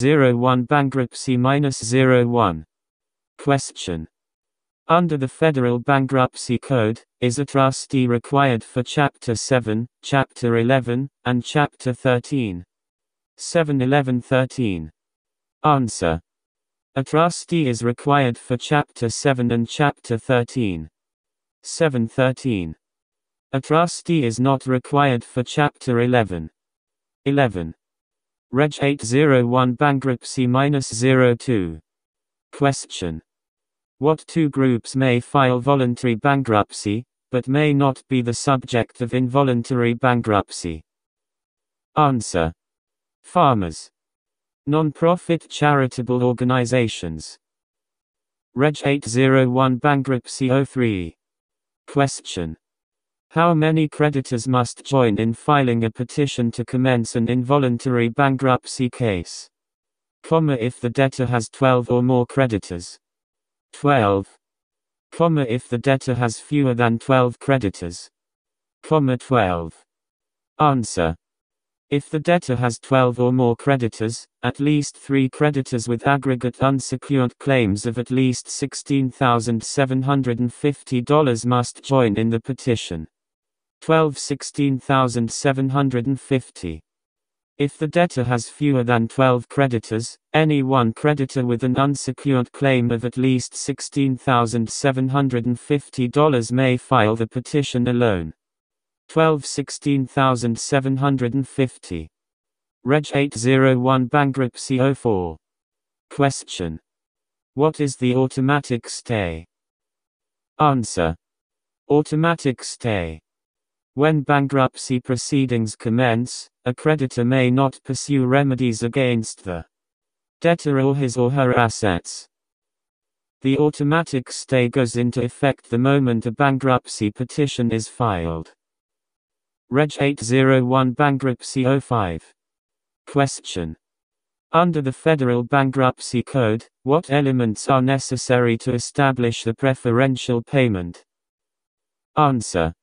Reg.801 Bankruptcy-01. Question. Under the Federal Bankruptcy Code, is a trustee required for Chapter 7, Chapter 11, and Chapter 13? 7.11.13. Answer. A trustee is required for Chapter 7 and Chapter 13. 7.13. A trustee is not required for Chapter 11. 11. Reg.801 Bankruptcy-02. Question. What two groups may file voluntary bankruptcy, but may not be the subject of involuntary bankruptcy? Answer. Farmers. Non-profit charitable organizations. Reg.801 Bankruptcy-03. Question. How many creditors must join in filing a petition to commence an involuntary bankruptcy case? If the debtor has 12 or more creditors. 12. If the debtor has fewer than 12 creditors. 12. Answer. If the debtor has 12 or more creditors, at least 3 creditors with aggregate unsecured claims of at least $16,750 must join in the petition. 12 $16,750. If the debtor has fewer than 12 creditors, any one creditor with an unsecured claim of at least $16,750 may file the petition alone. 12 $16,750. Reg.801 Bankruptcy-04. Question. What is the automatic stay? Answer. Automatic stay. When bankruptcy proceedings commence, a creditor may not pursue remedies against the debtor or his or her assets. The automatic stay goes into effect the moment a bankruptcy petition is filed. Reg.801 Bankruptcy-05. Question. Under the Federal Bankruptcy Code, what elements are necessary to establish the preferential payment? Answer.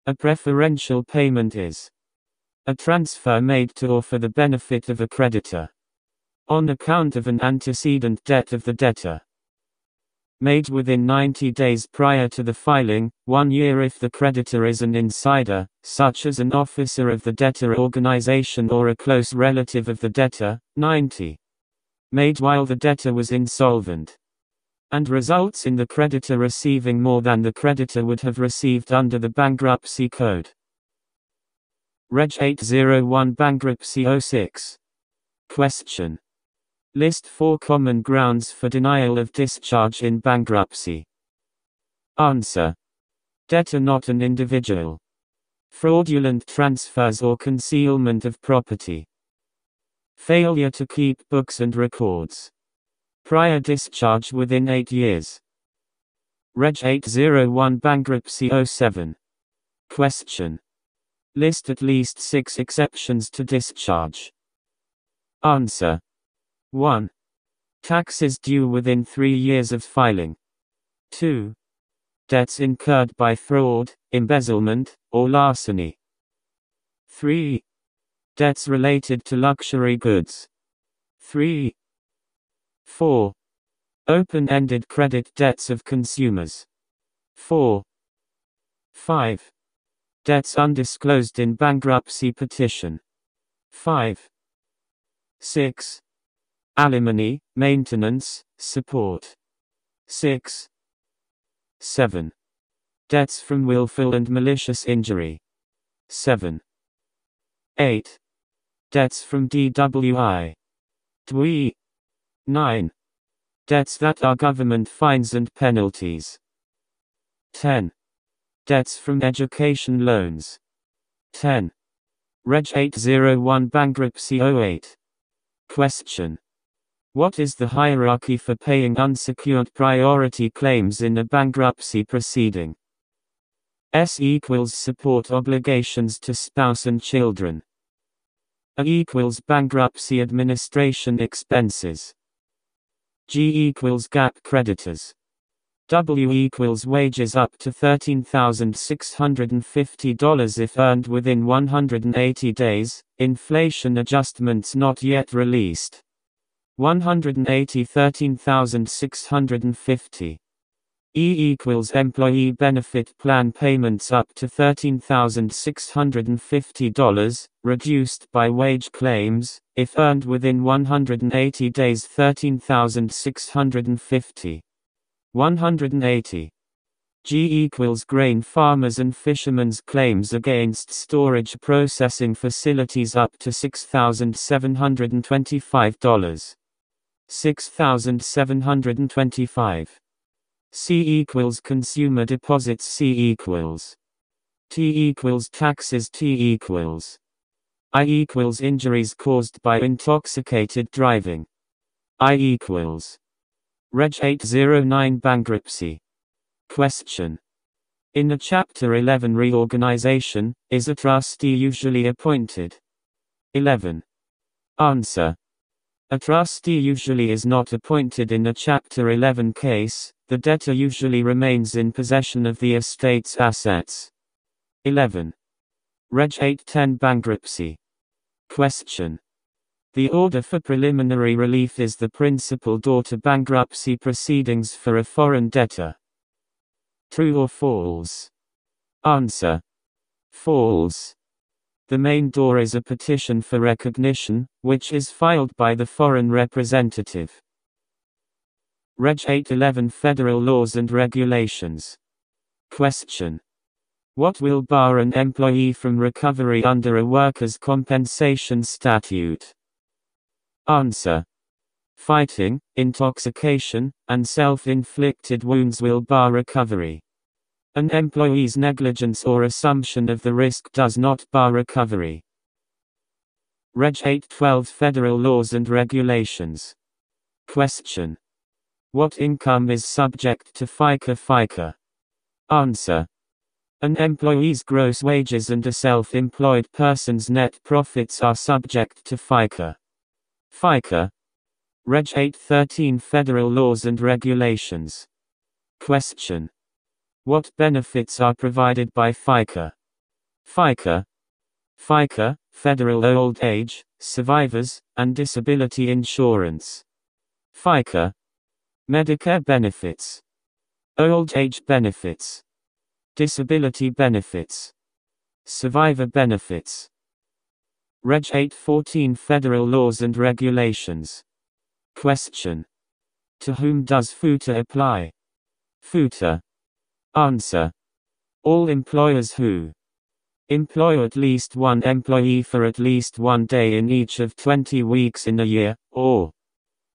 A preferential payment is a transfer made to or for the benefit of a creditor on account of an antecedent debt of the debtor, made within 90 days prior to the filing, 1 year if the creditor is an insider, such as an officer of the debtor organization or a close relative of the debtor, 90. Made while the debtor was insolvent, and results in the creditor receiving more than the creditor would have received under the Bankruptcy Code. Reg.801 Bankruptcy-06. Question. List 4 common grounds for denial of discharge in bankruptcy. Answer. Debtor not an individual. Fraudulent transfers or concealment of property. Failure to keep books and records. Prior discharge within 8 years. Reg.801 Bankruptcy-07. Question. List at least 6 exceptions to discharge. Answer. 1. Taxes due within 3 years of filing. 2. Debts incurred by fraud, embezzlement, or larceny. 3. Debts related to luxury goods. 3. 4. Open-ended credit debts of consumers. 4. 5. Debts undisclosed in bankruptcy petition. 5. 6. Alimony, maintenance, support. 6. 7. Debts from willful and malicious injury. 7. 8. Debts from DWI. 9. Debts that are government fines and penalties. 10. Debts from education loans. 10. Reg.801 Bankruptcy-08. Question. What is the hierarchy for paying unsecured priority claims in a bankruptcy proceeding? S equals support obligations to spouse and children. A equals bankruptcy administration expenses. G equals gap creditors. W equals wages up to $13,650 if earned within 180 days, inflation adjustments not yet released. 180 13,650. E equals employee benefit plan payments up to $13,650, reduced by wage claims, if earned within 180 days $13,650. 180. G equals grain farmers and fishermen's claims against storage processing facilities up to $6,725. 6,725. C equals consumer deposits. C equals T equals taxes. T equals I equals injuries caused by intoxicated driving. I equals Reg 809 bankruptcy. Question. In a Chapter 11 reorganization, is a trustee usually appointed? 11. Answer. A trustee usually is not appointed in a Chapter 11 case. The debtor usually remains in possession of the estate's assets. 11. Reg 810 bankruptcy. Question. The order for preliminary relief is the principal door to bankruptcy proceedings for a foreign debtor. True or false? Answer. False. The main door is a petition for recognition, which is filed by the foreign representative. Reg 811 Federal Laws and Regulations. Question. What will bar an employee from recovery under a workers' compensation statute? Answer. Fighting, intoxication, and self-inflicted wounds will bar recovery. An employee's negligence or assumption of the risk does not bar recovery. Reg 812 Federal Laws and Regulations. Question. What income is subject to FICA? FICA. Answer. An employee's gross wages and a self-employed person's net profits are subject to FICA. FICA. Reg 813 Federal Laws and Regulations. Question. What benefits are provided by FICA? FICA. FICA, Federal Old Age, Survivors, and Disability Insurance. FICA. Medicare benefits. Old age benefits. Disability benefits. Survivor benefits. Reg 814 Federal Laws and Regulations. Question. To whom does FUTA apply? FUTA. Answer. All employers who employ at least one employee for at least one day in each of 20 weeks in a year, or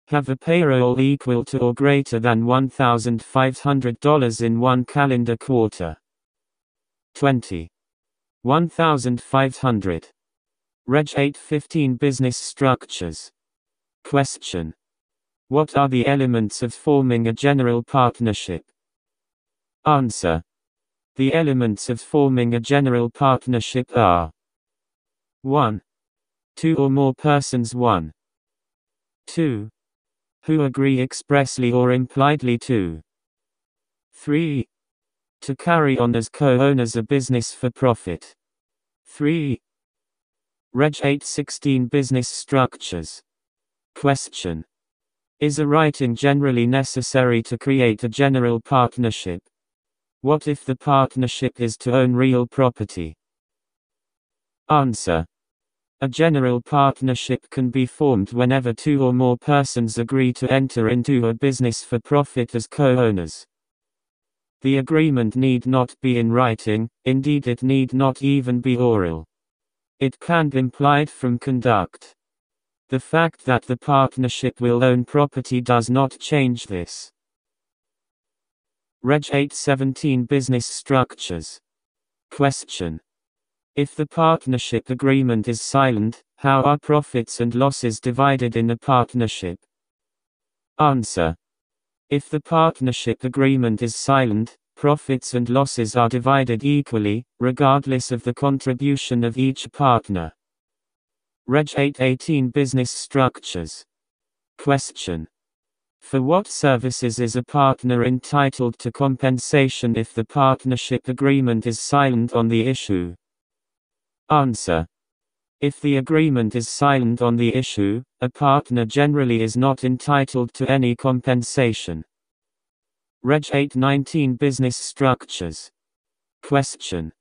have a payroll equal to or greater than $1,500 in one calendar quarter. 20. 1,500. Reg 815 Business Structures. Question. What are the elements of forming a general partnership? Answer. The elements of forming a general partnership are 1. Two or more persons. 1. 2. Who agree expressly or impliedly to. 3. To carry on as co-owners a business for profit. 3. Reg 816 Business Structures. Question. Is a writing generally necessary to create a general partnership? What if the partnership is to own real property? Answer. A general partnership can be formed whenever two or more persons agree to enter into a business for profit as co-owners. The agreement need not be in writing, indeed it need not even be oral. It can be implied from conduct. The fact that the partnership will own property does not change this. Reg 817 Business Structures. Question. If the partnership agreement is silent, how are profits and losses divided in a partnership? Answer. If the partnership agreement is silent, profits and losses are divided equally, regardless of the contribution of each partner. Reg 818 Business Structures. Question. For what services is a partner entitled to compensation if the partnership agreement is silent on the issue? Answer. If the agreement is silent on the issue, a partner generally is not entitled to any compensation. Reg 819 Business Structures. Question.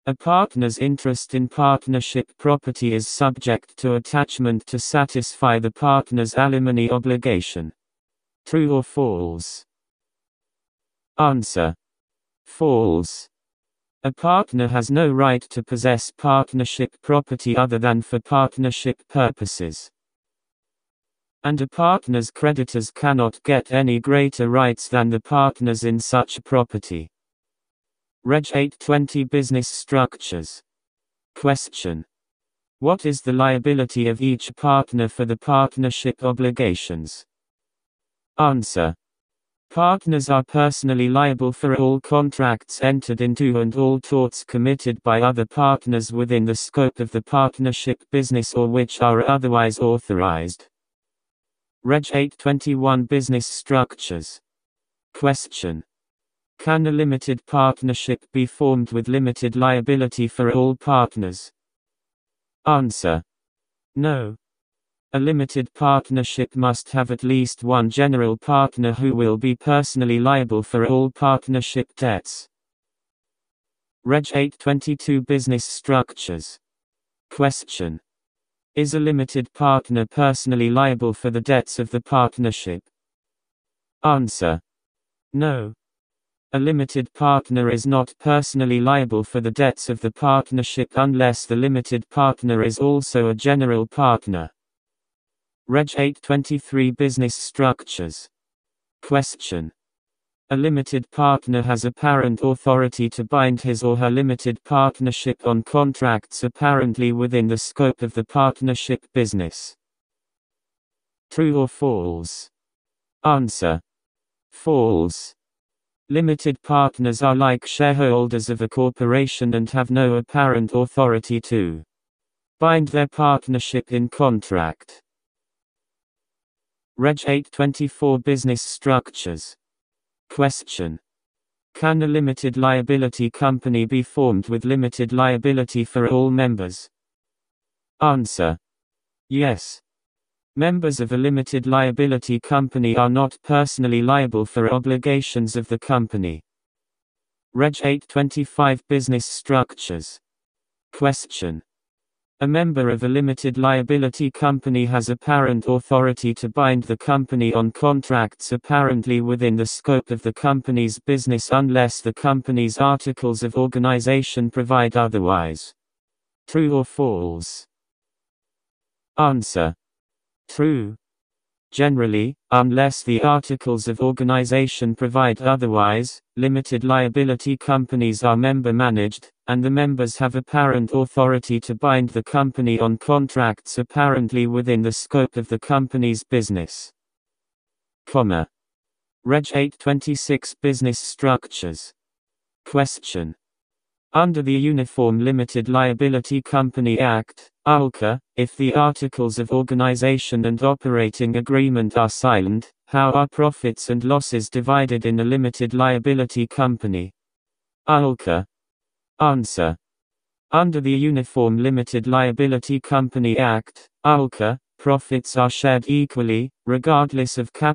A partner's interest in partnership property is subject to attachment to satisfy the partner's alimony obligation. True or false? Answer. False. A partner has no right to possess partnership property other than for partnership purposes. And a partner's creditors cannot get any greater rights than the partners in such property. Reg 820 Business Structures. Question. What is the liability of each partner for the partnership obligations? Answer. Partners are personally liable for all contracts entered into and all torts committed by other partners within the scope of the partnership business or which are otherwise authorized. Reg 821 Business Structures. Question. Can a limited partnership be formed with limited liability for all partners? Answer. No. A limited partnership must have at least one general partner who will be personally liable for all partnership debts. Reg 822 Business Structures. Question. Is a limited partner personally liable for the debts of the partnership? Answer. No. A limited partner is not personally liable for the debts of the partnership unless the limited partner is also a general partner. Reg 823 Business Structures. Question. A limited partner has apparent authority to bind his or her limited partnership on contracts apparently within the scope of the partnership business. True or false? Answer. False. Limited partners are like shareholders of a corporation and have no apparent authority to bind their partnership in contract. Reg 824 Business Structures. Question. Can a limited liability company be formed with limited liability for all members? Answer. Yes. Members of a limited liability company are not personally liable for obligations of the company. Reg 825 Business Structures. Question. A member of a limited liability company has apparent authority to bind the company on contracts apparently within the scope of the company's business unless the company's articles of organization provide otherwise. True or false? Answer. True. Generally, unless the articles of organization provide otherwise, limited liability companies are member-managed, and the members have apparent authority to bind the company on contracts apparently within the scope of the company's business. Reg 826 Business Structures. Question. Under the Uniform Limited Liability Company Act, ULCA, if the articles of organization and operating agreement are silent, how are profits and losses divided in a limited liability company? ULCA. Answer. Under the Uniform Limited Liability Company Act, ULCA, profits are shared equally, regardless of cap